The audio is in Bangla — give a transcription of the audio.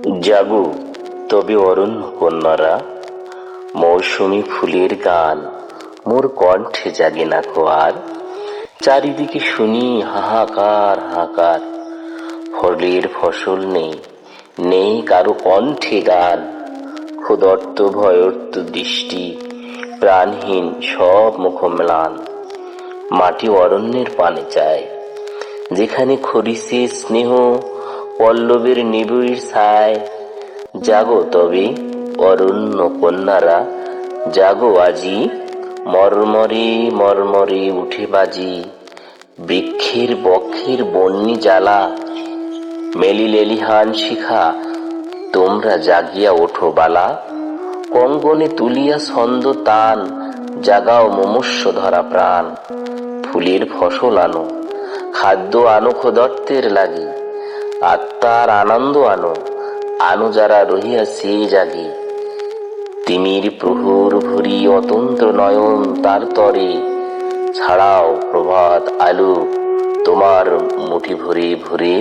জাগো তবে অরণ্য কন্যারা, মৌসুমী ফুলের গান মোর কণ্ঠে জাগে না কো আর। চারিদিকে শুনি হাহাকার হাহাকার, ফলের ফসল নেই, নেই কারো কণ্ঠে গান। ক্ষুধার্ত ভয়ার্ত দৃষ্টি, প্রাণহীন সব মুখ ম্লান। মাটি অরণ্যের পানে চায়, যেখানে খরিসে স্নেহ পল্লবের নিবিড় ছায়। জাগো তবে অরণ্য কন্যারা, জাগো আজি, মর্মরে মর্মরে উঠে বাজি। বৃক্ষের বক্ষের বন্যি জ্বালা, মেলি লেলিহান শিখা, তোমরা জাগিয়া ওঠো বালা। কঙ্গনে তুলিয়া ছন্দ তান, জাগাও মুমূর্ষ ধরা প্রাণ। ফুলের ফসল আনো, খাদ্য আনো ক্ষুধার্তের লাগি, আত্মার আনন্দ আনো, আনো যারা রহিয়াছে জাগি। তিমির প্রহর ভরি অতন্ত্র নয়ন তার তরে, ছাড়াও প্রভাত আলো তোমার মুঠি ভরে ভরে।